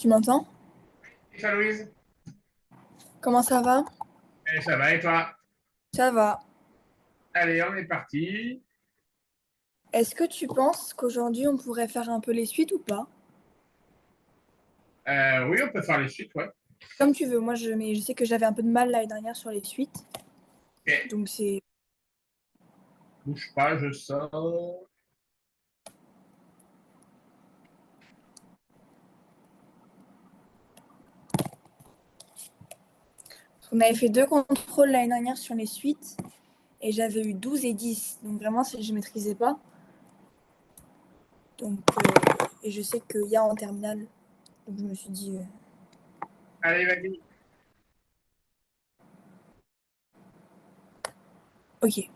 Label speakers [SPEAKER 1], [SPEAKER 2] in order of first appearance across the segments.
[SPEAKER 1] Tu m'entends?
[SPEAKER 2] Et toi, Louise?
[SPEAKER 1] Comment ça va?
[SPEAKER 2] Ça va et toi?
[SPEAKER 1] Ça va.
[SPEAKER 2] Allez, on est parti.
[SPEAKER 1] Est-ce que tu penses qu'aujourd'hui on pourrait faire un peu les suites ou pas?
[SPEAKER 2] Oui, on peut faire les suites, ouais.
[SPEAKER 1] Comme tu veux. Moi, mais je sais que j'avais un peu de mal l'année dernière sur les suites.
[SPEAKER 2] Ok,
[SPEAKER 1] Donc c'est.
[SPEAKER 2] bouge pas, je sors.
[SPEAKER 1] On avait fait deux contrôles l'année dernière sur les suites et j'avais eu 12 et 10. Donc vraiment, je maîtrisais pas. Donc, et je sais qu'il y a en terminale. Donc je me suis dit,
[SPEAKER 2] Allez, vas-y.
[SPEAKER 1] ok.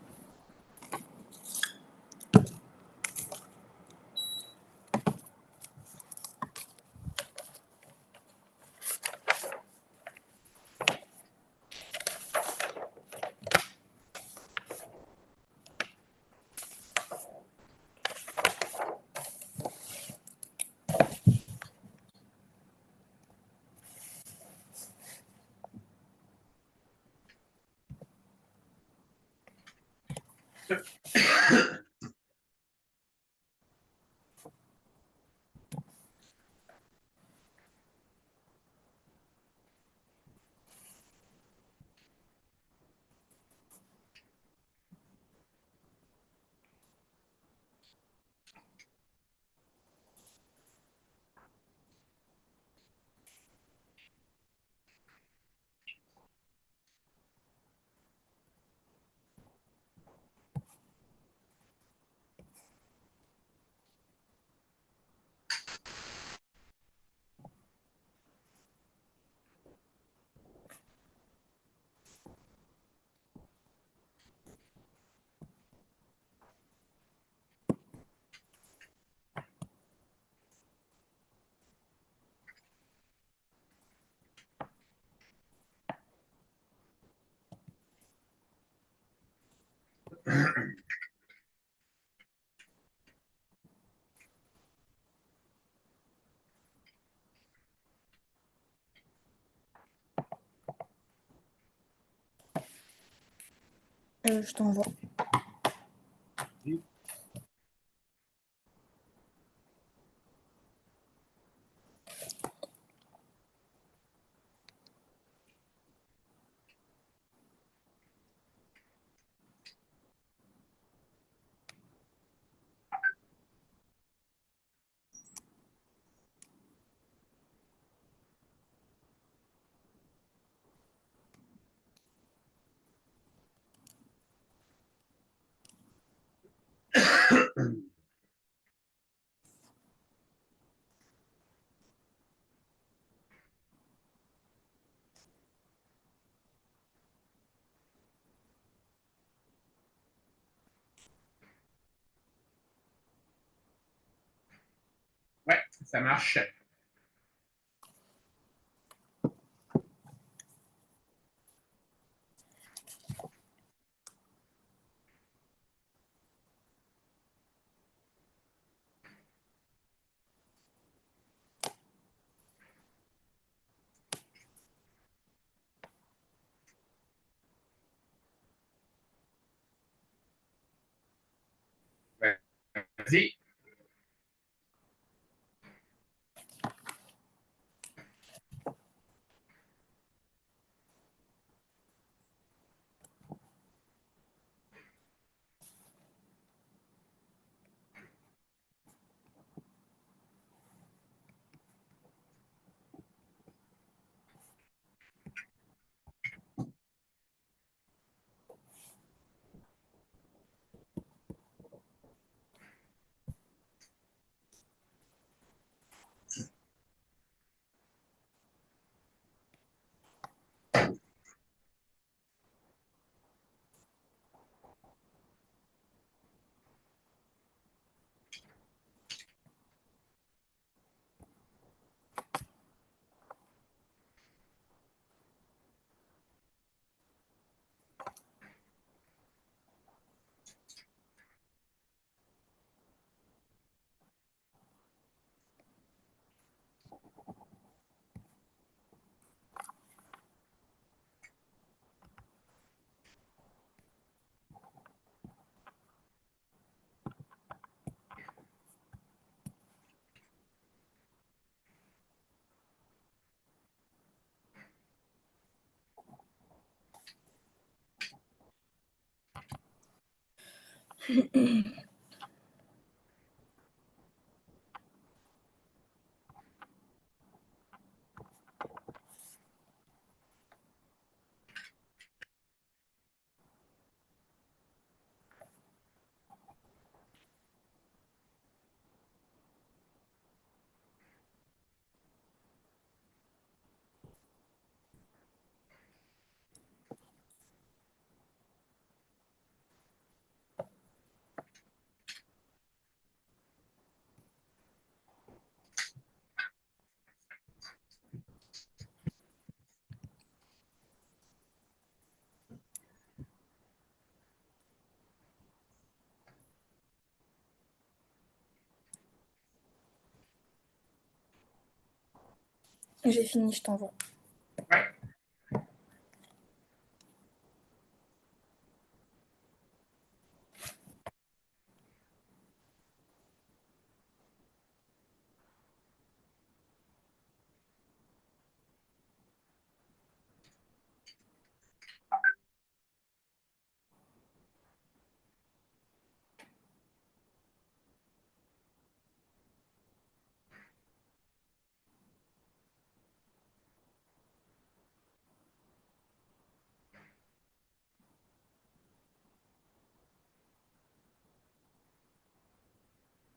[SPEAKER 1] Je t'envoie.
[SPEAKER 2] Ouais, ça marche. Ouais, vas-y.
[SPEAKER 1] J'ai fini, je t'envoie.
[SPEAKER 2] Ouais.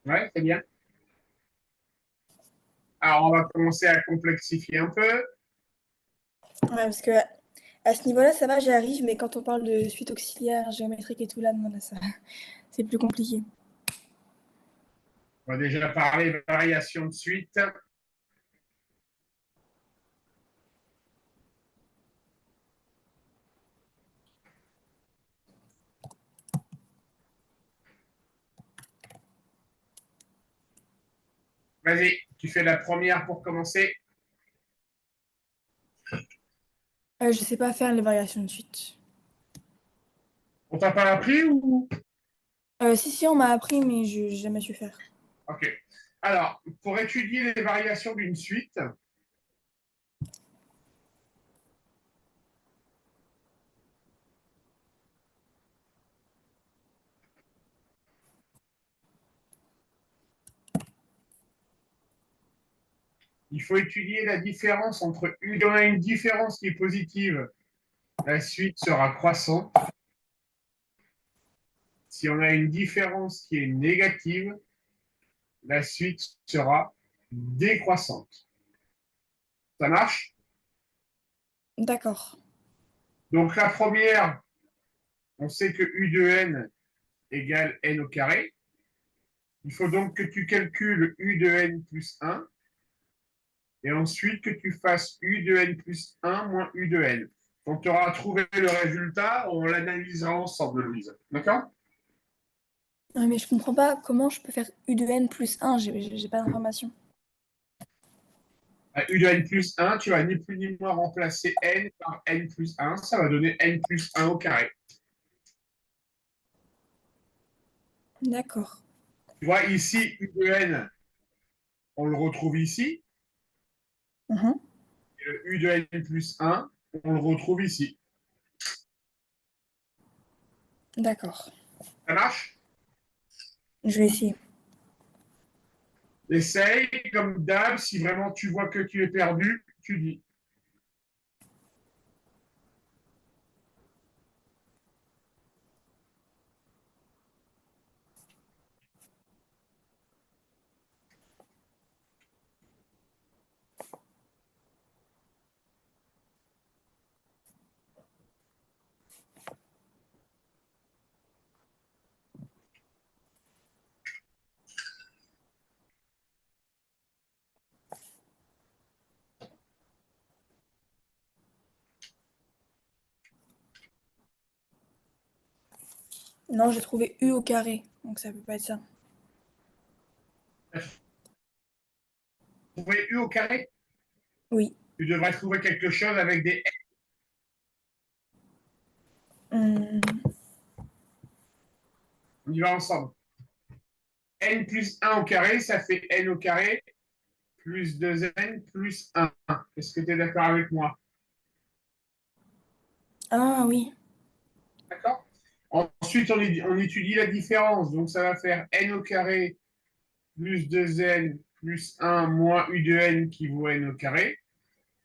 [SPEAKER 2] Ouais, c'est bien. Alors, on va commencer à complexifier un peu.
[SPEAKER 1] Ouais, parce que à ce niveau-là, ça va, j'y arrive, mais quand on parle de suite auxiliaire, géométrique et tout, là, non, là, ça, c'est plus compliqué.
[SPEAKER 2] On va déjà parler variation de suite. Vas-y, tu fais la première pour commencer.
[SPEAKER 1] Je sais pas faire les variations de suite.
[SPEAKER 2] On t'a pas appris ou?
[SPEAKER 1] Si, on m'a appris, mais je n'ai jamais su faire.
[SPEAKER 2] Ok. Alors, pour étudier les variations d'une suite, il faut étudier la différence entre U. On a une différence qui est positive, la suite sera croissante. Si on a une différence qui est négative, la suite sera décroissante. Ça marche?
[SPEAKER 1] D'accord.
[SPEAKER 2] Donc la première, on sait que U de n égale n au carré. Il faut donc que tu calcules U de n plus 1 et ensuite que tu fasses U de n plus 1 moins U de n. Quand tu auras trouvé le résultat, on l'analysera ensemble, Louise. D'accord?
[SPEAKER 1] Ouais, mais je comprends pas comment je peux faire U de n plus 1, j'ai pas d'information.
[SPEAKER 2] À U de n plus 1, tu vas ni plus ni moins remplacer n par n plus 1. Ça va donner n plus 1 au carré.
[SPEAKER 1] D'accord.
[SPEAKER 2] Tu vois, ici, U de n, on le retrouve ici.
[SPEAKER 1] Mhm.
[SPEAKER 2] Et le U de n plus 1, on le retrouve ici.
[SPEAKER 1] D'accord.
[SPEAKER 2] Ça marche?
[SPEAKER 1] Je vais essayer.
[SPEAKER 2] Essaye, comme d'hab, si vraiment tu vois que tu es perdu, tu dis.
[SPEAKER 1] Non, j'ai trouvé U au carré, donc ça peut pas être ça.
[SPEAKER 2] Trouver U au carré,
[SPEAKER 1] Oui.
[SPEAKER 2] tu devrais trouver quelque chose avec des n.
[SPEAKER 1] Hum,
[SPEAKER 2] On y va ensemble. N plus 1 au carré, ça fait n au carré plus 2n plus 1. Est-ce que tu es d'accord avec moi?
[SPEAKER 1] Ah oui.
[SPEAKER 2] D'accord? Ensuite, on étudie la différence. Donc, ça va faire n au carré plus 2n plus 1 moins u de n qui vaut n au carré.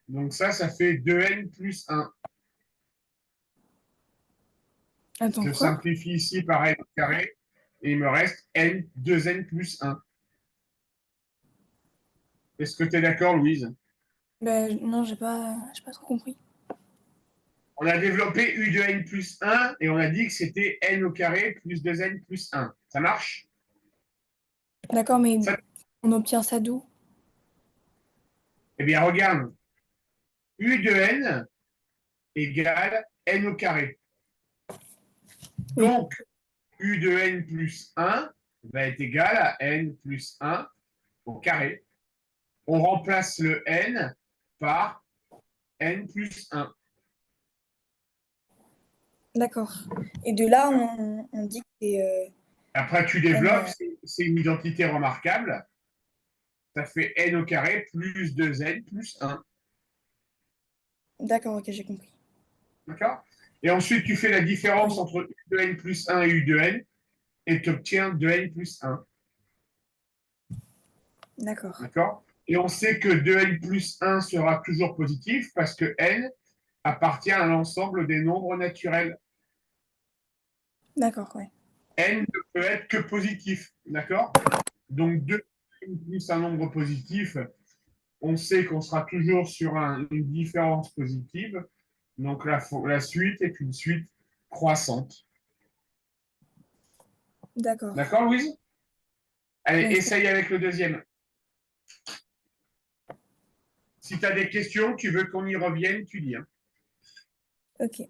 [SPEAKER 2] Donc, ça fait 2n plus 1.
[SPEAKER 1] Attends,
[SPEAKER 2] Je
[SPEAKER 1] quoi?
[SPEAKER 2] simplifie ici par n au carré et il me reste n 2n plus 1. Est-ce que tu es d'accord, Louise?
[SPEAKER 1] Ben, non, j'ai pas trop compris.
[SPEAKER 2] On a développé u de n plus 1 et on a dit que c'était n au carré plus 2n plus 1. Ça marche?
[SPEAKER 1] D'accord, mais
[SPEAKER 2] Ça,
[SPEAKER 1] on obtient ça d'où?
[SPEAKER 2] eh bien, regarde. U de n égale n au carré.
[SPEAKER 1] Oui,
[SPEAKER 2] Donc, u de n plus 1 va être égal à n plus 1 au carré. On remplace le n par n plus 1.
[SPEAKER 1] d'accord. Et de là, on dit que c'est
[SPEAKER 2] Après, tu
[SPEAKER 1] n.
[SPEAKER 2] développes, c'est une identité remarquable. Ça fait n au carré plus 2n plus 1.
[SPEAKER 1] D'accord, ok, j'ai compris.
[SPEAKER 2] D'accord? Et ensuite, tu fais la différence
[SPEAKER 1] Oui,
[SPEAKER 2] entre u de n plus 1 et u de n et tu obtiens 2n plus 1.
[SPEAKER 1] d'accord.
[SPEAKER 2] D'accord? Et on sait que 2n plus 1 sera toujours positif parce que n appartient à l'ensemble des nombres naturels.
[SPEAKER 1] D'accord, ouais.
[SPEAKER 2] N ne peut être que positif. D'accord? Donc 2 plus un nombre positif, on sait qu'on sera toujours sur une différence positive. Donc la suite est une suite croissante.
[SPEAKER 1] D'accord.
[SPEAKER 2] D'accord, Louise? Allez,
[SPEAKER 1] Ouais,
[SPEAKER 2] essaye avec le deuxième. Si tu as des questions, tu veux qu'on y revienne, tu dis. Hein.
[SPEAKER 1] ok.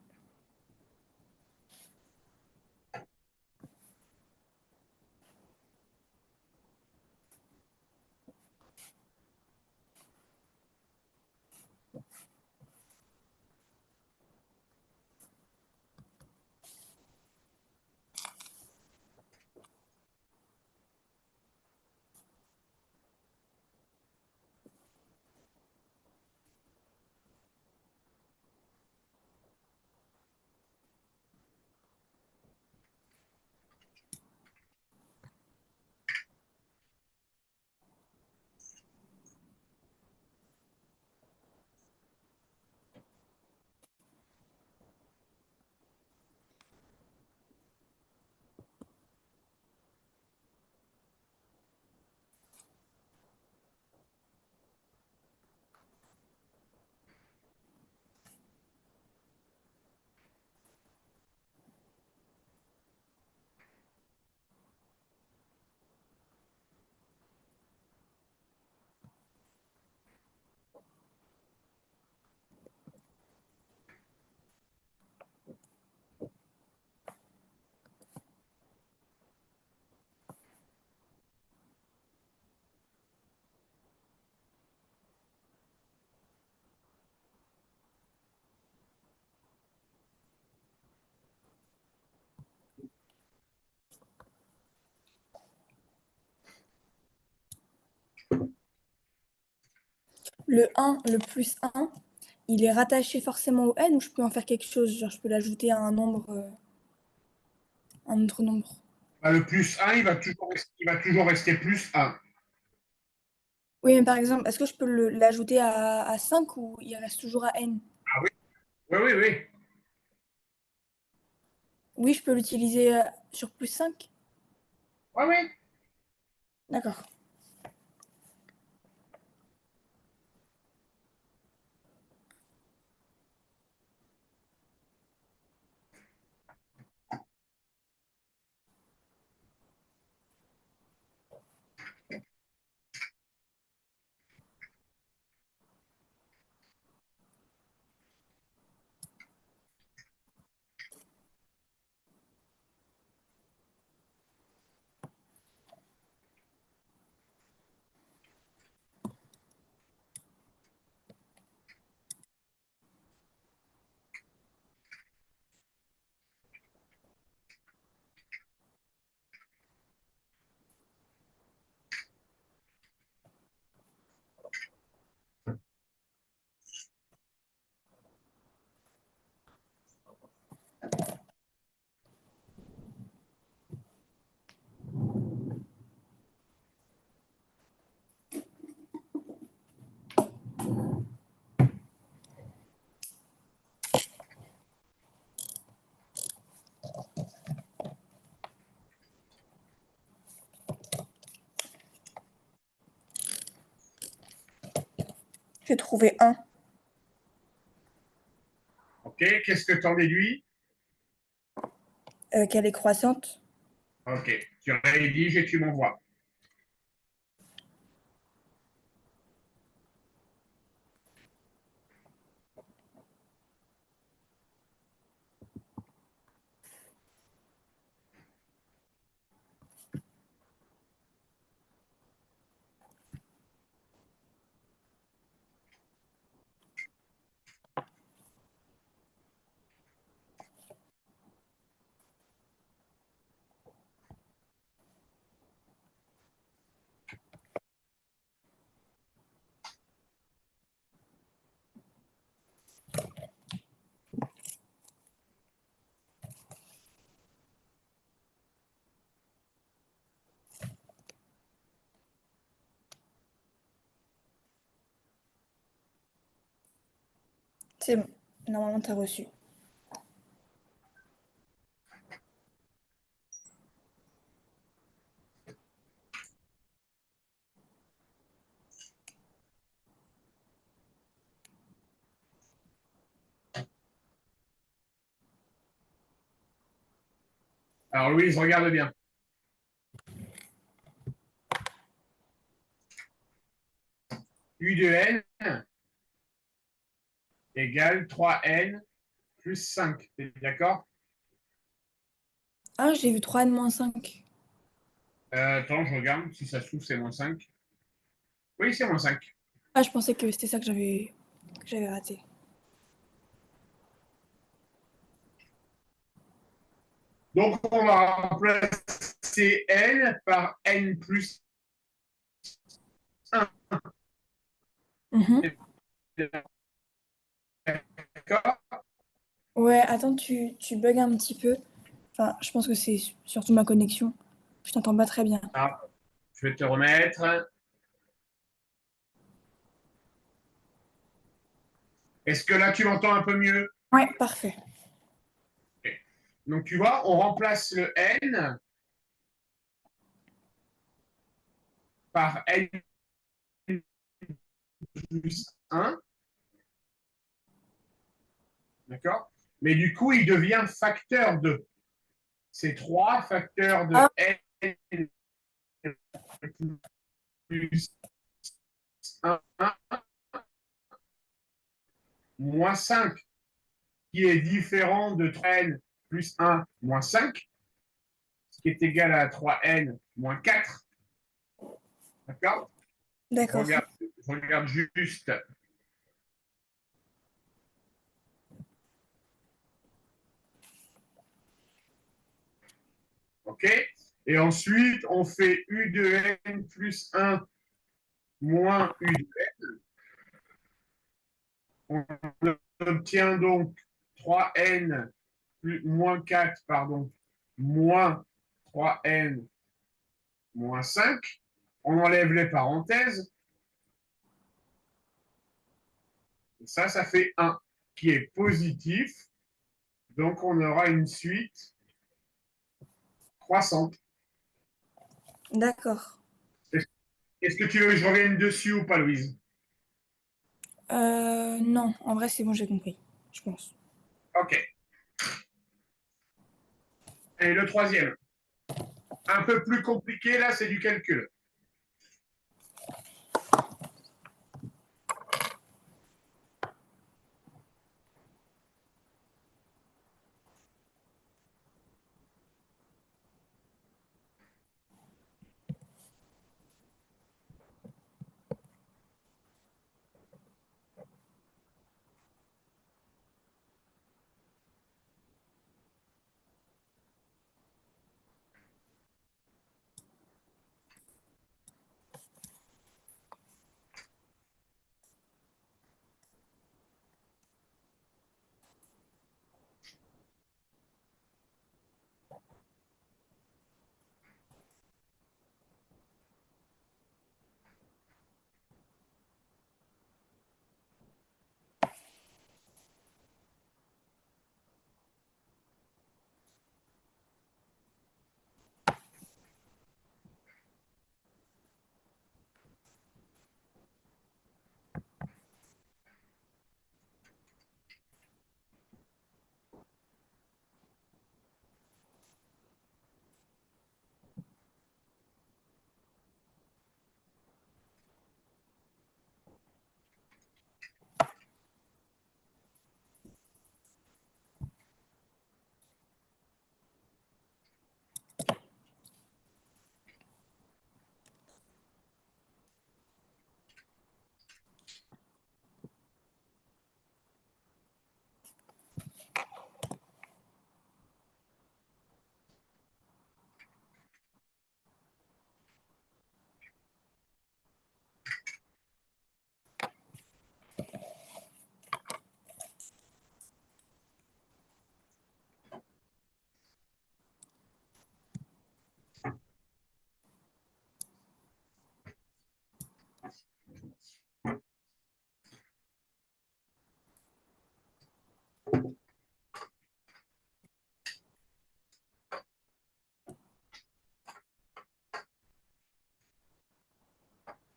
[SPEAKER 1] Le un, le plus un, il est rattaché forcément au n ou je peux en faire quelque chose? Genre, je peux l'ajouter à un nombre, un autre nombre.
[SPEAKER 2] Bah, le plus 1, il va toujours rester plus 1.
[SPEAKER 1] Oui, mais par exemple, est-ce que je peux l'ajouter à 5 ou il reste toujours à n?
[SPEAKER 2] Ah oui, oui, oui, oui.
[SPEAKER 1] Oui, je peux l'utiliser sur plus 5.
[SPEAKER 2] Oui, oui.
[SPEAKER 1] D'accord. J'ai trouvé un.
[SPEAKER 2] OK, qu'est-ce que tu en déduis?
[SPEAKER 1] Qu'elle est croissante.
[SPEAKER 2] OK, tu rédiges et tu m'envoies.
[SPEAKER 1] C'est bon. Normalement, tu as reçu.
[SPEAKER 2] Alors, Louise, regarde bien. U de n égale 3n plus 5. T'es d'accord?
[SPEAKER 1] Ah, j'ai vu 3n-5.
[SPEAKER 2] Attends, je regarde. Si ça se trouve, c'est moins 5. Oui, c'est moins 5.
[SPEAKER 1] Ah, je pensais que c'était ça que j'avais raté.
[SPEAKER 2] Donc, on va remplacer n par n plus un.
[SPEAKER 1] Mhm.
[SPEAKER 2] D'accord?
[SPEAKER 1] Ouais, attends, tu bugs un petit peu. Enfin, je pense que c'est surtout ma connexion. Je t'entends pas très bien.
[SPEAKER 2] Ah, je vais te remettre. Est-ce que là, tu m'entends un peu mieux?
[SPEAKER 1] Ouais, parfait.
[SPEAKER 2] Okay. Donc, tu vois, on remplace le n par n plus 1. D'accord? Mais du coup, il devient facteur de. C'est 3 facteurs
[SPEAKER 1] Ah,
[SPEAKER 2] de n plus 1 moins 5, qui est différent de 3n plus 1 moins 5, ce qui est égal à 3n moins 4. D'accord? je
[SPEAKER 1] d'accord.
[SPEAKER 2] regarde, je regarde juste. OK? Et ensuite, on fait u de n plus 1 moins u de n. On obtient donc 3n plus, moins 4, pardon, moins 3n moins 5. On enlève les parenthèses. Et ça fait 1 qui est positif. Donc, on aura une suite croissante.
[SPEAKER 1] D'accord.
[SPEAKER 2] Est-ce que tu veux que je revienne dessus ou pas, Louise?
[SPEAKER 1] Non, en vrai, c'est bon, j'ai compris. Je pense.
[SPEAKER 2] OK. Et le troisième, un peu plus compliqué, là, c'est du calcul.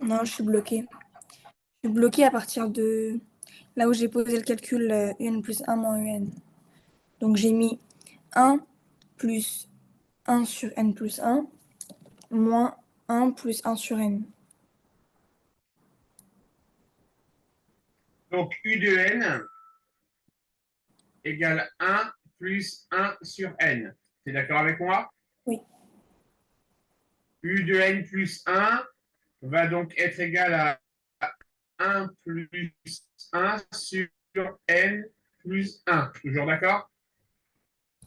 [SPEAKER 1] Non, je suis bloquée. Je suis bloquée à partir de là où j'ai posé le calcul UN plus 1 moins UN. Donc j'ai mis 1 plus 1 sur N plus 1 moins 1 plus 1 sur N.
[SPEAKER 2] Donc, U de N égale 1 plus 1 sur N. Tu es d'accord avec moi?
[SPEAKER 1] Oui.
[SPEAKER 2] U de N plus 1 va donc être égal à 1 plus 1 sur N plus 1. Toujours d'accord?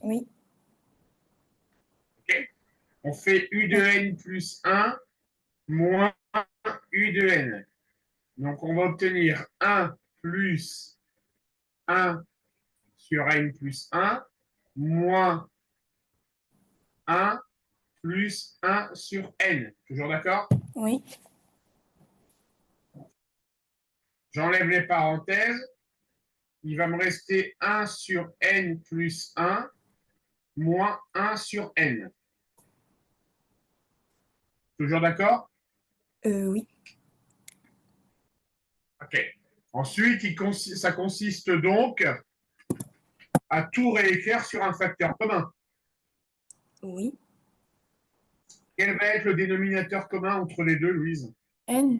[SPEAKER 1] Oui.
[SPEAKER 2] Ok. On fait U de
[SPEAKER 1] Oui.
[SPEAKER 2] N plus 1 moins U de N. Donc, on va obtenir 1 plus 1 sur N plus 1 moins 1 plus 1 sur N. Toujours d'accord?
[SPEAKER 1] Oui.
[SPEAKER 2] J'enlève les parenthèses. Il va me rester 1 sur N plus 1 moins 1 sur N. Toujours d'accord?
[SPEAKER 1] Oui.
[SPEAKER 2] OK. Ensuite, ça consiste donc à tout réécrire sur un facteur commun.
[SPEAKER 1] Oui.
[SPEAKER 2] Quel va être le dénominateur commun entre les deux, Louise?
[SPEAKER 1] N.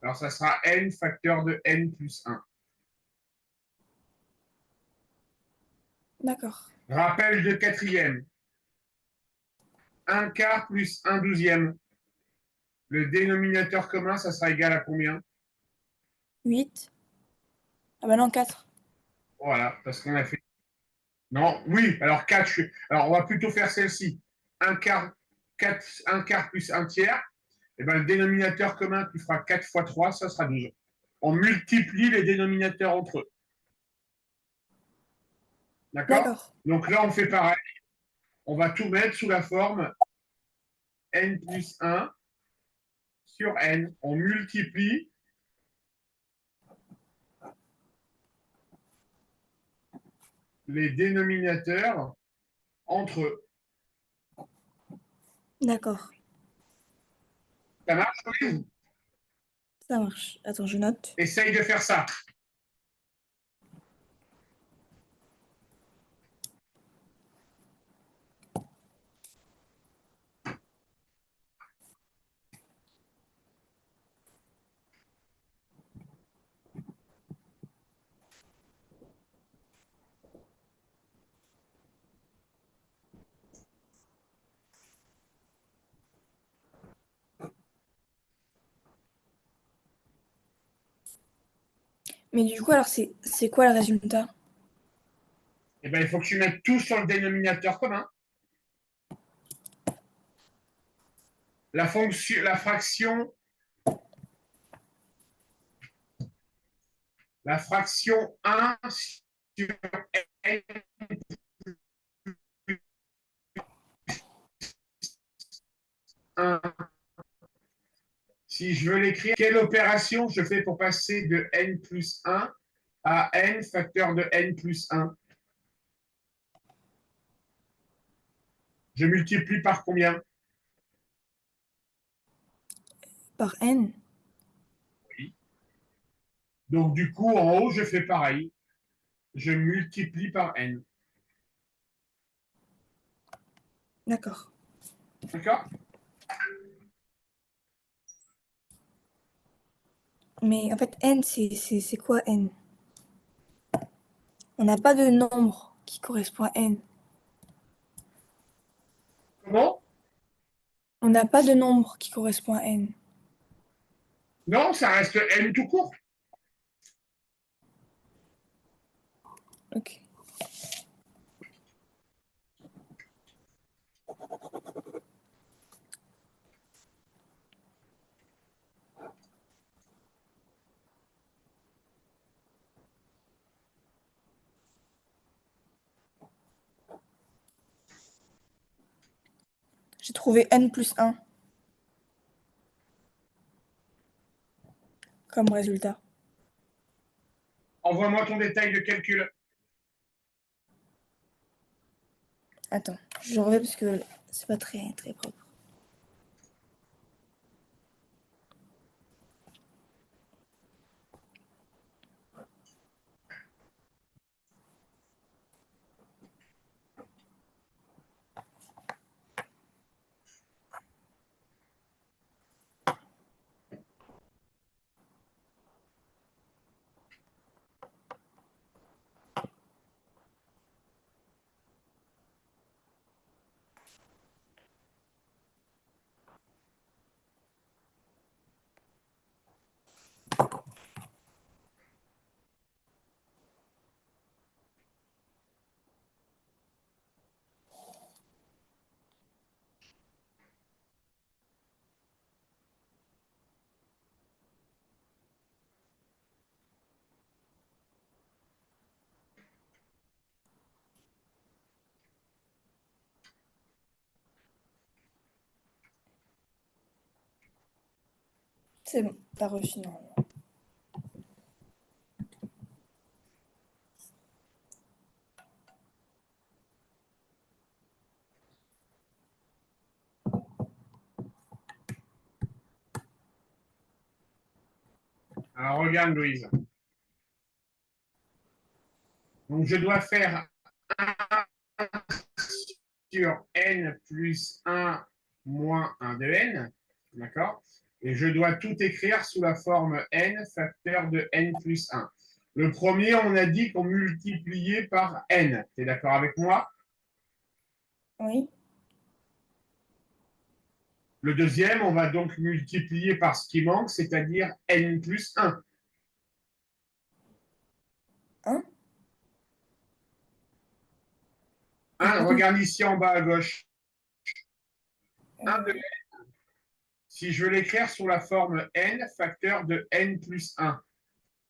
[SPEAKER 2] Alors, ça sera N facteur de N plus 1.
[SPEAKER 1] D'accord.
[SPEAKER 2] Rappel de quatrième. 1 quart plus 1 douzième. Le dénominateur commun, ça sera égal à combien?
[SPEAKER 1] 8. Ah bah non, 4.
[SPEAKER 2] Voilà, parce qu'on a fait. Non, oui, alors 4. Alors, on va plutôt faire celle-ci. 1 quart, 4, 1 quart plus 1 tiers. Et ben, le dénominateur commun, tu feras 4 fois 3, ça sera 12. On multiplie les dénominateurs entre eux. D'accord?
[SPEAKER 1] D'accord.
[SPEAKER 2] Donc là, on fait pareil. On va tout mettre sous la forme n plus 1 sur n. On multiplie les dénominateurs entre eux.
[SPEAKER 1] D'accord.
[SPEAKER 2] Ça marche, Louise?
[SPEAKER 1] Ça marche. Attends, je note.
[SPEAKER 2] Essaye de faire ça.
[SPEAKER 1] Mais du coup, alors, c'est quoi le résultat?
[SPEAKER 2] Eh ben, il faut que tu mettes tout sur le dénominateur commun. La fraction la fraction 1 sur n. Si je veux l'écrire, quelle opération je fais pour passer de n plus 1 à n facteur de n plus 1? Je multiplie par combien?
[SPEAKER 1] Par N.
[SPEAKER 2] Oui. Donc, du coup, en haut, je fais pareil. Je multiplie par n.
[SPEAKER 1] D'accord.
[SPEAKER 2] D'accord?
[SPEAKER 1] Mais en fait, N, c'est quoi N? On n'a pas de nombre qui correspond à N.
[SPEAKER 2] Comment?
[SPEAKER 1] On n'a pas de nombre qui correspond à N.
[SPEAKER 2] Non, ça reste n tout court.
[SPEAKER 1] Ok. J'ai trouvé N plus 1 comme résultat.
[SPEAKER 2] Envoie-moi ton détail de calcul.
[SPEAKER 1] Attends, je reviens parce que c'est pas très, très propre. C'est bon, t'as reçu normalement.
[SPEAKER 2] Alors, regarde, Louise. Donc, je dois faire 1 sur n plus 1 moins 1 de n. D'accord? Et je dois tout écrire sous la forme n facteur de n plus 1. Le premier, on a dit qu'on multipliait par n. Tu es d'accord avec moi?
[SPEAKER 1] Oui,
[SPEAKER 2] Le deuxième, on va donc multiplier par ce qui manque, c'est-à-dire n plus 1.
[SPEAKER 1] 1. J'ai pas compris.
[SPEAKER 2] Regarde ici en bas à gauche. 1 de,
[SPEAKER 1] Euh,
[SPEAKER 2] si je veux l'écrire sous la forme n facteur de n plus 1.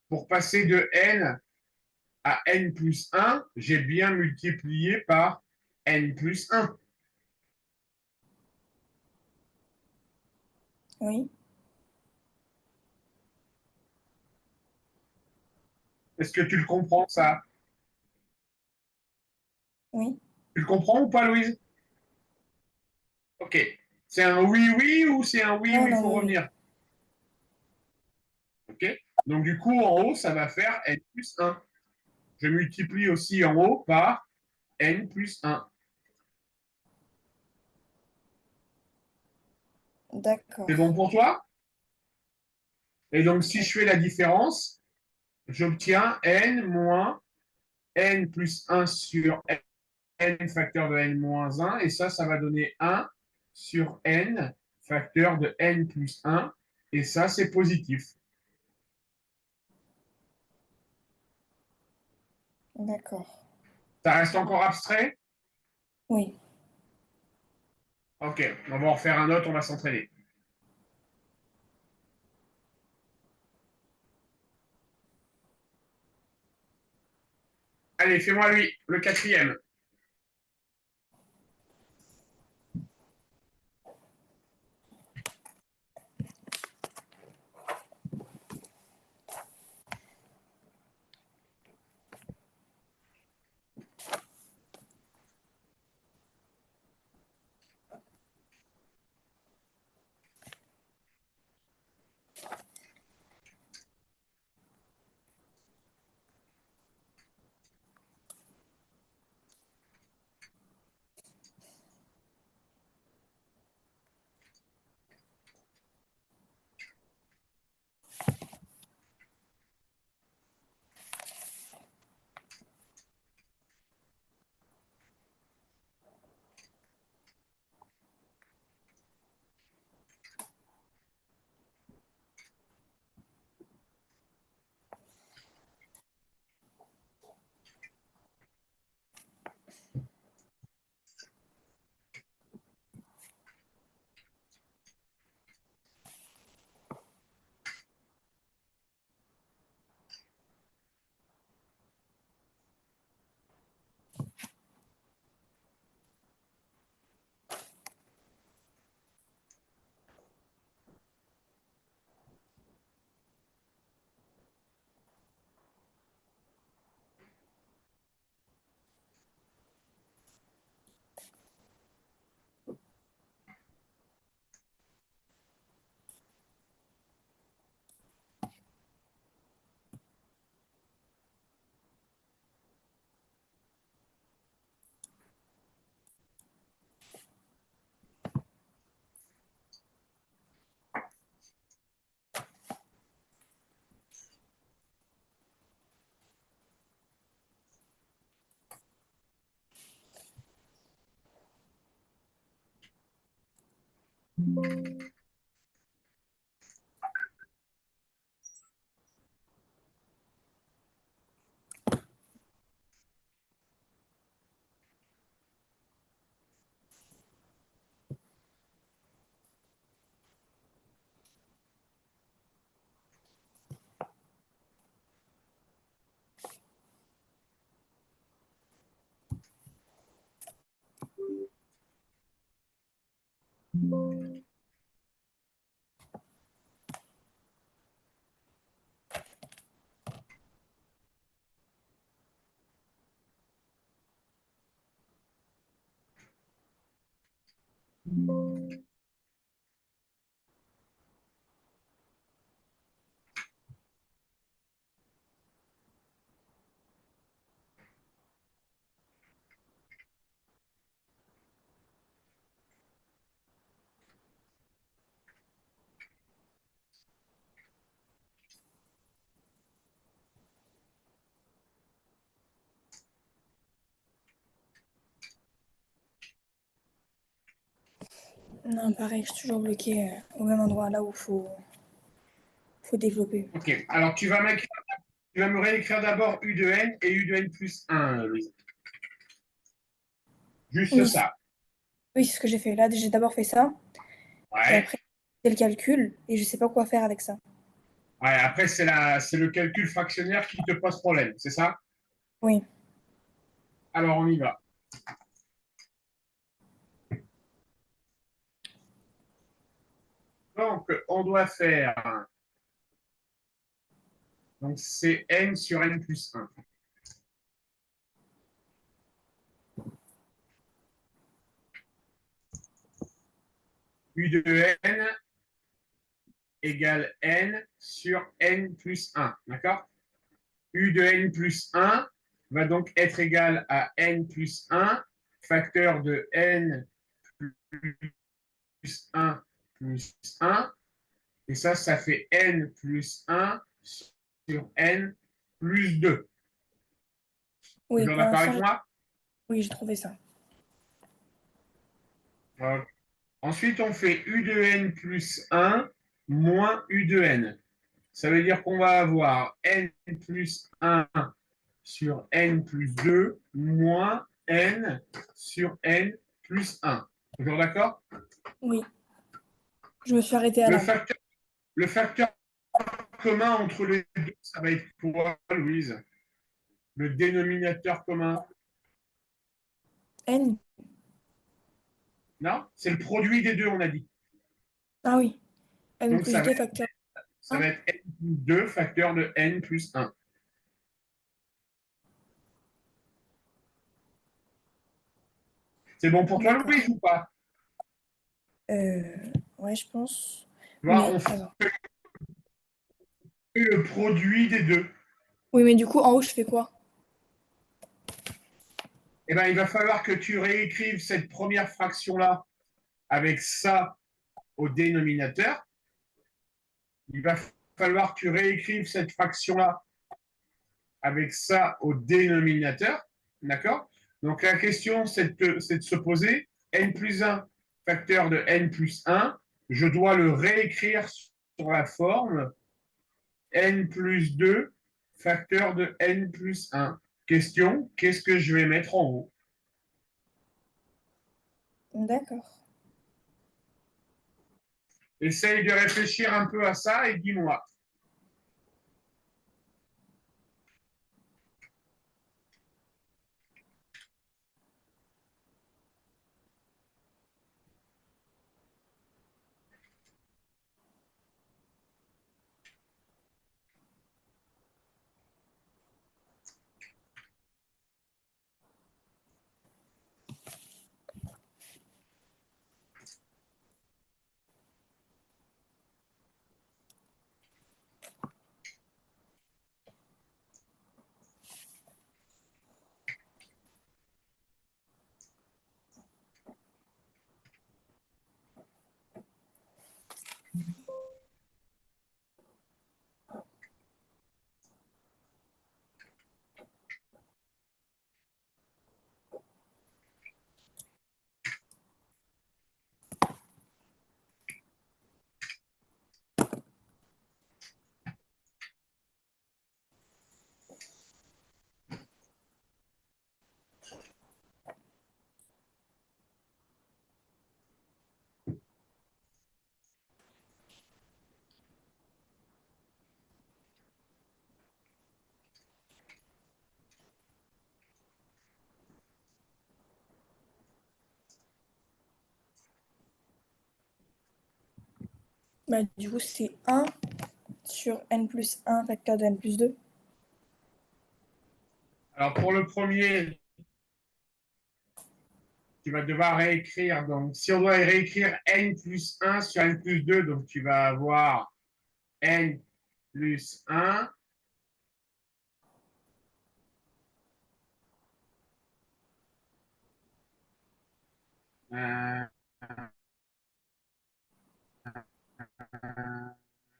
[SPEAKER 2] Pour passer de n à n plus 1, j'ai bien multiplié par n plus 1.
[SPEAKER 1] oui,
[SPEAKER 2] Est-ce que tu le comprends, ça?
[SPEAKER 1] oui.
[SPEAKER 2] Tu le comprends ou pas, Louise? Ok. C'est un oui-oui ou c'est un oui où
[SPEAKER 1] Non,
[SPEAKER 2] il
[SPEAKER 1] non,
[SPEAKER 2] faut
[SPEAKER 1] oui, oui.
[SPEAKER 2] revenir? Ok. Donc, du coup, en haut, ça va faire n plus 1. Je multiplie aussi en haut par n plus 1. C'est
[SPEAKER 1] D'accord.
[SPEAKER 2] bon pour toi? Et donc, si
[SPEAKER 1] Oui,
[SPEAKER 2] je fais la différence, j'obtiens n moins n plus 1 sur n facteur de n moins 1. Et ça va donner 1 sur n facteur de n plus 1. Et ça, c'est positif.
[SPEAKER 1] d'accord.
[SPEAKER 2] Ça reste encore abstrait?
[SPEAKER 1] Oui,
[SPEAKER 2] Ok, on va en refaire un autre, on va s'entraîner. Allez, fais-moi lui, le quatrième.
[SPEAKER 1] Non, pareil, je suis toujours bloquée au même endroit, là où faut développer.
[SPEAKER 2] Ok, alors tu vas me réécrire d'abord U de n et U de n plus 1, Louise. Juste
[SPEAKER 1] Oui,
[SPEAKER 2] ça.
[SPEAKER 1] oui, c'est ce que j'ai fait. Là, j'ai d'abord fait ça, et
[SPEAKER 2] Ouais.
[SPEAKER 1] après, c'est le calcul, et je sais pas quoi faire avec ça.
[SPEAKER 2] Ouais, après, c'est le calcul fractionnaire qui te pose problème, c'est ça?
[SPEAKER 1] Oui,
[SPEAKER 2] Alors, on y va. Donc, on doit faire. Donc, c'est n sur n plus 1. U de n égale n sur n plus 1. D'accord? U de n plus 1 va donc être égal à n plus 1, facteur de n plus 1 plus 1. Et ça fait n plus 1 sur n plus 2.
[SPEAKER 1] oui,
[SPEAKER 2] Toujours
[SPEAKER 1] pour
[SPEAKER 2] d'accord
[SPEAKER 1] l'instant,
[SPEAKER 2] avec moi?
[SPEAKER 1] oui, j'ai trouvé ça.
[SPEAKER 2] Ensuite, on fait U de n plus 1 moins U de n. Ça veut dire qu'on va avoir n plus 1 sur n plus 2 moins n sur n plus 1. Toujours d'accord?
[SPEAKER 1] Oui, je me suis arrêtée à
[SPEAKER 2] le
[SPEAKER 1] là.
[SPEAKER 2] facteur, le facteur commun entre les deux, ça va être quoi, Louise? Le dénominateur commun?
[SPEAKER 1] N.
[SPEAKER 2] Non? C'est le produit des deux, on a dit.
[SPEAKER 1] Ah oui, N
[SPEAKER 2] Donc,
[SPEAKER 1] plus 2 facteur
[SPEAKER 2] ça
[SPEAKER 1] 1.
[SPEAKER 2] va être n plus 2 facteur de n plus 1. C'est bon pour toi,
[SPEAKER 1] D'accord.
[SPEAKER 2] Louise, ou pas?
[SPEAKER 1] Euh, ouais, je pense.
[SPEAKER 2] Tu vois,
[SPEAKER 1] Mais,
[SPEAKER 2] on fait
[SPEAKER 1] alors.
[SPEAKER 2] le produit des deux.
[SPEAKER 1] Oui, mais du coup, en haut, je fais quoi?
[SPEAKER 2] Eh ben, il va falloir que tu réécrives cette première fraction-là avec ça au dénominateur. Il va falloir que tu réécrives cette fraction-là avec ça au dénominateur. D'accord? Donc, la question, c'est de se poser n plus 1 facteur de n plus 1. Je dois le réécrire sur la forme n plus 2 facteur de n plus 1. Question, qu'est-ce que je vais mettre en haut?
[SPEAKER 1] D'accord.
[SPEAKER 2] Essaye de réfléchir un peu à ça et dis-moi.
[SPEAKER 1] Bah, du coup, c'est 1 sur n plus 1 facteur de n plus 2.
[SPEAKER 2] Alors, pour le premier, tu vas devoir réécrire. Donc, si on doit réécrire n plus 1 sur n plus 2, donc tu vas avoir n plus 1 euh,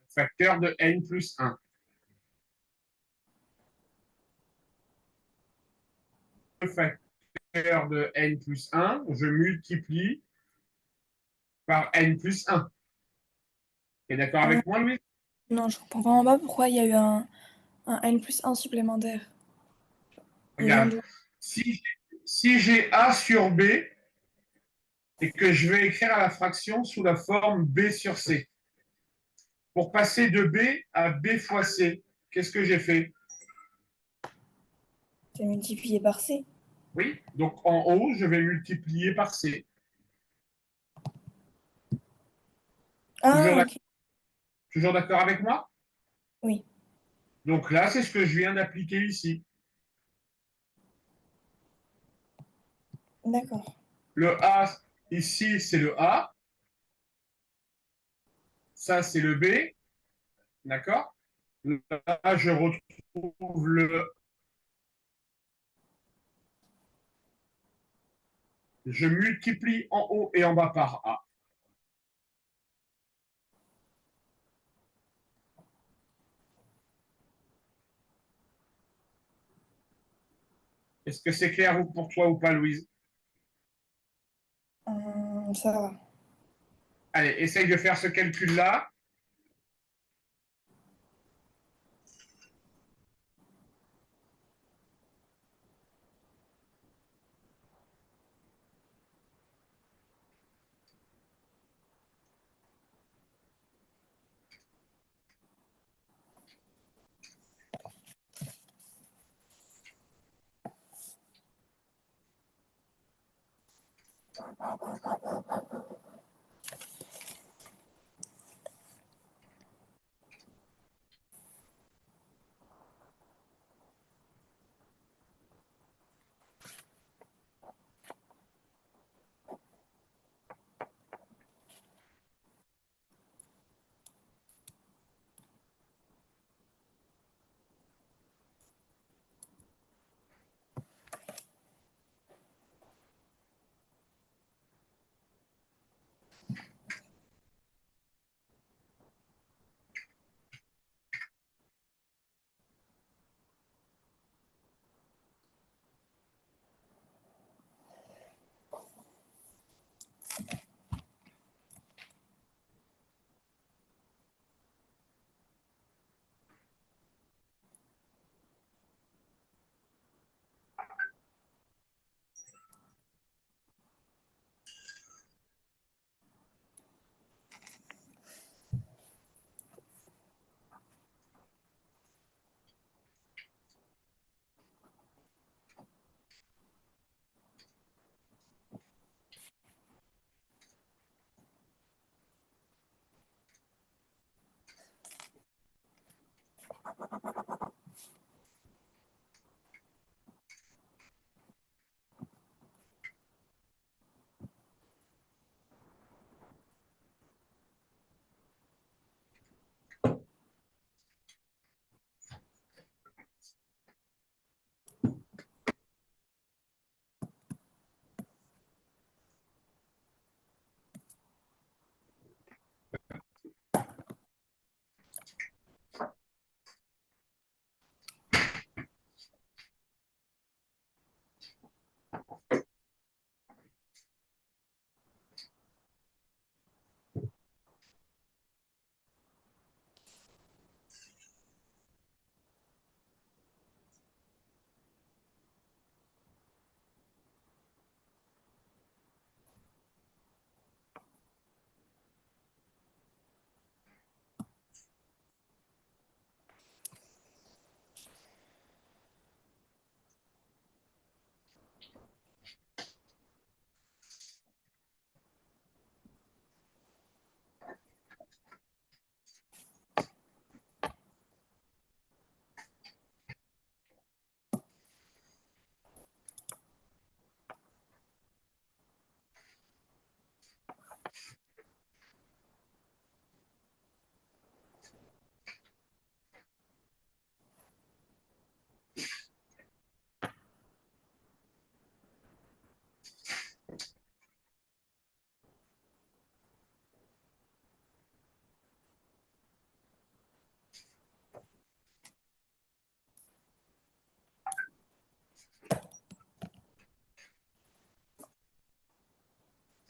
[SPEAKER 2] facteur de n plus 1. Le facteur de n plus 1, je multiplie par n plus 1. Tu es d'accord
[SPEAKER 1] Euh,
[SPEAKER 2] avec moi, Louis?
[SPEAKER 1] non, je comprends vraiment pas pourquoi il y a eu un N+1 supplémentaire. Il vient
[SPEAKER 2] Regarde,
[SPEAKER 1] d'où?
[SPEAKER 2] si, si j'ai A sur B et que je vais écrire la fraction sous la forme B sur C, pour passer de B à B fois C, qu'est-ce que j'ai fait?
[SPEAKER 1] C'est multiplié par C.
[SPEAKER 2] Oui, donc en haut, je vais multiplier par C.
[SPEAKER 1] Ah,
[SPEAKER 2] Toujours
[SPEAKER 1] ok.
[SPEAKER 2] toujours d'accord avec moi?
[SPEAKER 1] Oui,
[SPEAKER 2] Donc là, c'est ce que je viens d'appliquer ici.
[SPEAKER 1] d'accord.
[SPEAKER 2] Le A, ici, c'est le A. Ça, c'est le B. D'accord? Là, je retrouve le. Je multiplie en haut et en bas par A. Est-ce que c'est clair pour toi ou pas, Louise?
[SPEAKER 1] Ça va.
[SPEAKER 2] Allez, essaye de faire ce calcul-là.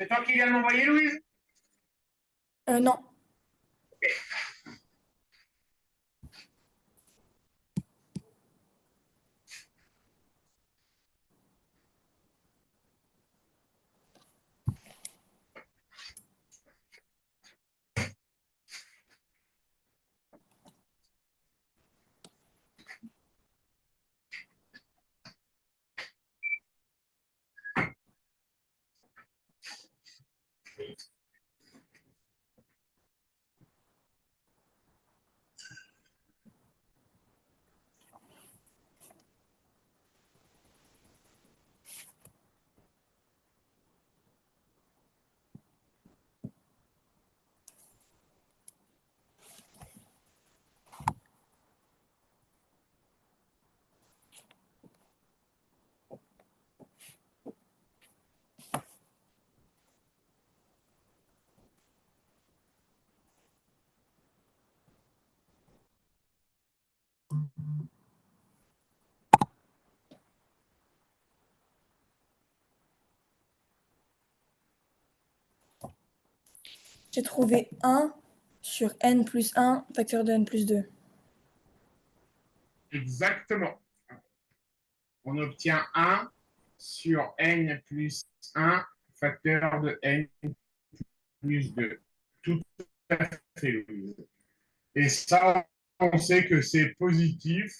[SPEAKER 2] C'est toi qui viens de m'envoyer, Louise?
[SPEAKER 1] Non. J'ai trouvé 1 sur n plus 1 facteur de n plus 2.
[SPEAKER 2] Exactement. On obtient 1 sur n plus 1 facteur de n plus 2. Tout à fait, Louise. Et ça, on sait que c'est positif,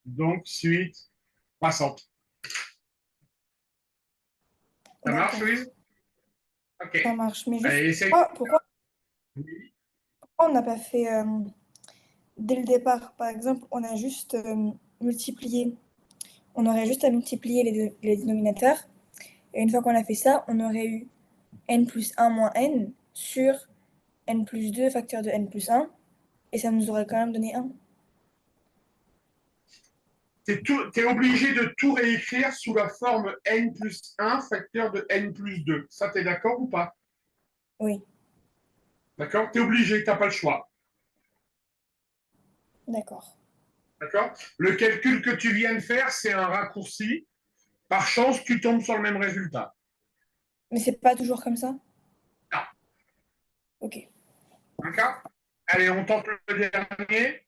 [SPEAKER 2] donc suite croissante. Ça marche,
[SPEAKER 1] D'accord.
[SPEAKER 2] Louise? Ok.
[SPEAKER 1] Ça marche. Mais juste,
[SPEAKER 2] Allez, essaye.
[SPEAKER 1] pourquoi on n'a pas fait dès le départ? Par exemple, on a juste multiplié. On aurait juste à multiplier les dénominateurs. Et une fois qu'on a fait ça, on aurait eu n plus 1 moins n sur n plus 2 facteur de n plus 1. Et ça nous aurait quand même donné 1.
[SPEAKER 2] Tu es obligé de tout réécrire sous la forme n plus 1 facteur de n plus 2. Ça, tu es d'accord ou pas?
[SPEAKER 1] Oui,
[SPEAKER 2] D'accord? Tu es obligé, tu n'as pas le choix.
[SPEAKER 1] d'accord.
[SPEAKER 2] D'accord? Le calcul que tu viens de faire, c'est un raccourci. Par chance, tu tombes sur le même résultat.
[SPEAKER 1] Mais c'est pas toujours comme ça?
[SPEAKER 2] Non.
[SPEAKER 1] Ok.
[SPEAKER 2] D'accord? Allez, on tente le dernier.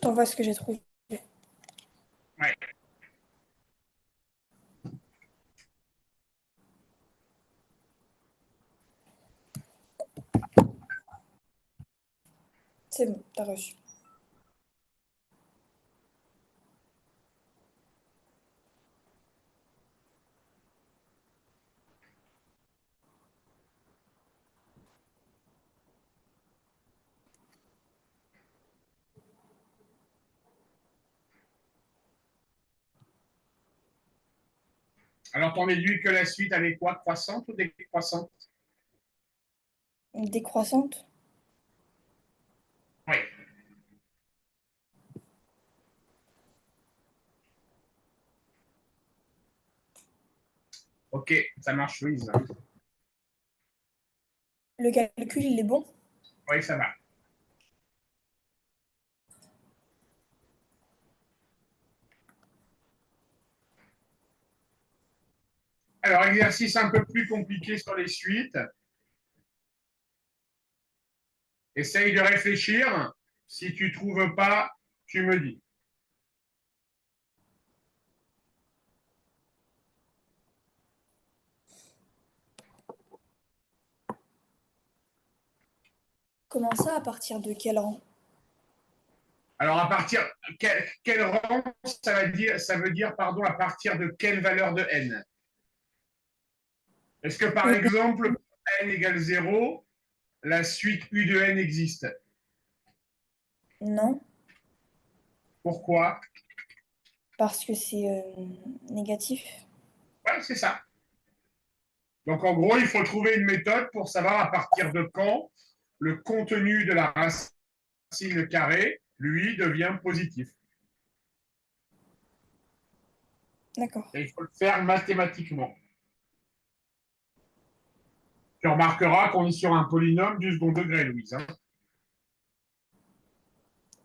[SPEAKER 1] t'envoie ce que j'ai trouvé.
[SPEAKER 2] Ouais.
[SPEAKER 1] C'est bon, t'as reçu.
[SPEAKER 2] Alors, t'en déduis que la suite, elle est quoi? Croissante ou décroissante?
[SPEAKER 1] Décroissante.
[SPEAKER 2] Oui. Ok, ça marche, Louise.
[SPEAKER 1] Le calcul, il est bon.
[SPEAKER 2] Oui, ça va. Alors, exercice un peu plus compliqué sur les suites. Essaye de réfléchir. Si tu ne trouves pas, tu me dis.
[SPEAKER 1] Comment ça, à partir de quel rang?
[SPEAKER 2] Alors, à partir quel rang, ça veut dire, pardon, à partir de quelle valeur de n? Est-ce que, par
[SPEAKER 1] Une-
[SPEAKER 2] exemple, n égale 0, la suite u de n existe?
[SPEAKER 1] Non,
[SPEAKER 2] Pourquoi?
[SPEAKER 1] parce que c'est négatif.
[SPEAKER 2] Oui, c'est ça. Donc, en gros, il faut trouver une méthode pour savoir à partir de quand le contenu de la racine carrée, lui, devient positif.
[SPEAKER 1] D'accord.
[SPEAKER 2] Et il faut le faire mathématiquement. Tu remarqueras qu'on est sur un polynôme du second degré, Louise. Hein.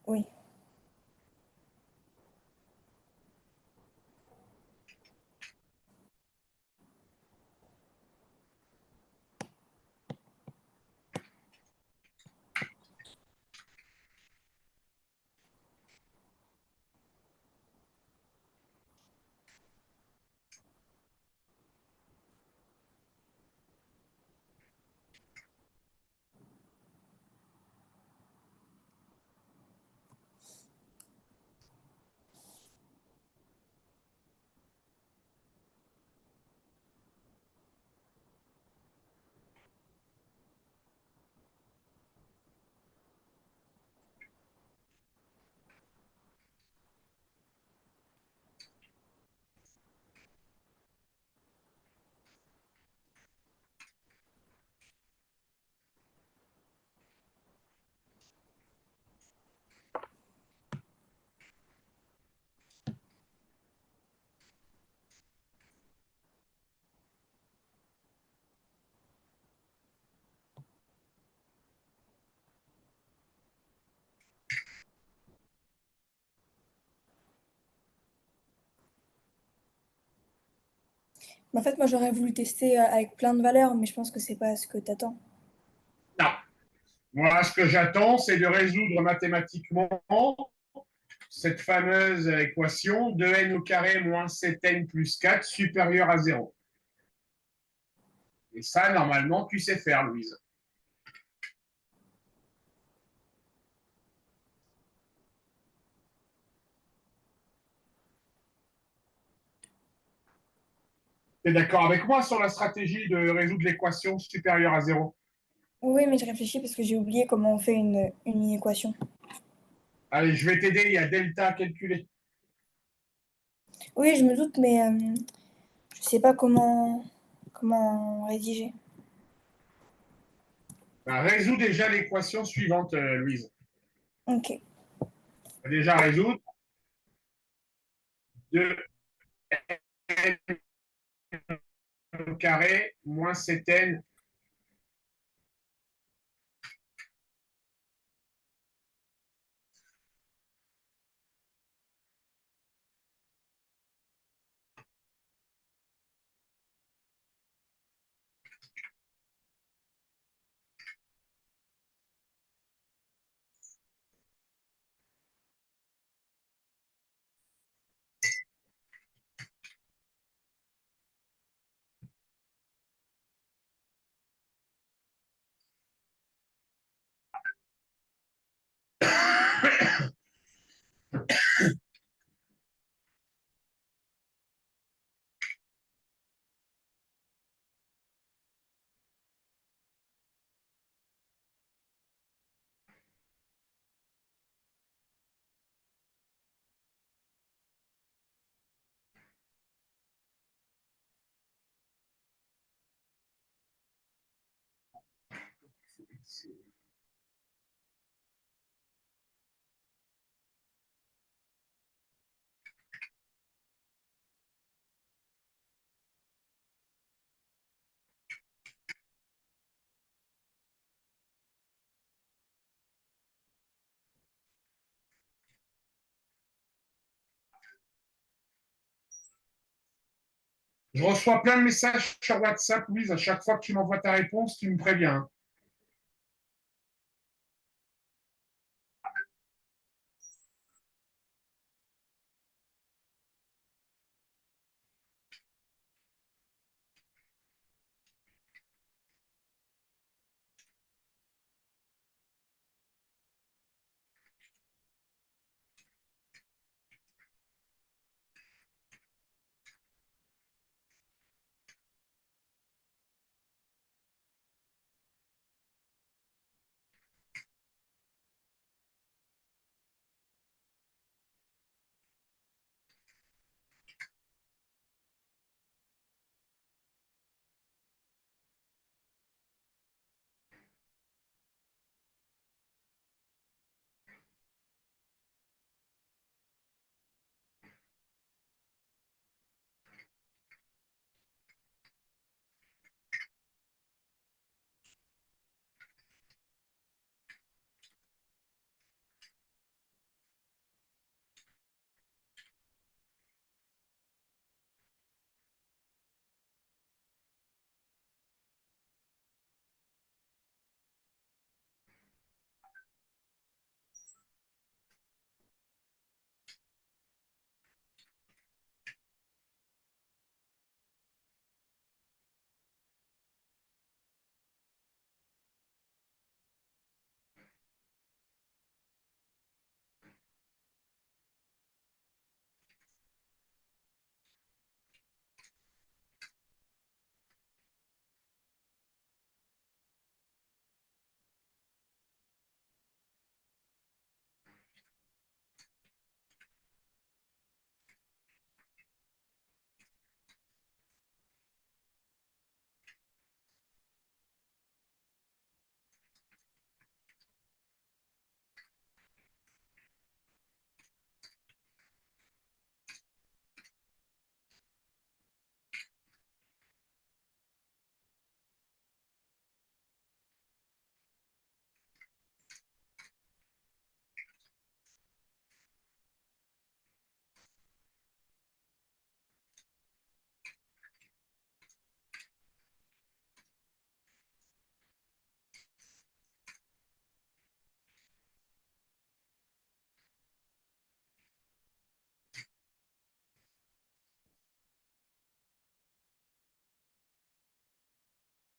[SPEAKER 1] Oui. En fait, moi, j'aurais voulu tester avec plein de valeurs, mais je pense que c'est pas ce que t'attends.
[SPEAKER 2] Non. Moi, ce que j'attends, c'est de résoudre mathématiquement cette fameuse équation de n au carré moins 7n plus 4 supérieur à 0. Et ça, normalement, tu sais faire, Louise. Tu es d'accord avec moi sur la stratégie de résoudre l'équation supérieure à 0?
[SPEAKER 1] Oui, mais je réfléchis parce que j'ai oublié comment on fait une équation.
[SPEAKER 2] Allez, je vais t'aider, il y a delta à calculer.
[SPEAKER 1] Oui, je me doute, mais je sais pas comment rédiger.
[SPEAKER 2] Ben, résous déjà l'équation suivante, Louise.
[SPEAKER 1] Ok.
[SPEAKER 2] Déjà résoudre 2n au carré moins 7n Je reçois plein de messages sur WhatsApp, Louise. À chaque fois que tu m'envoies ta réponse, tu me préviens.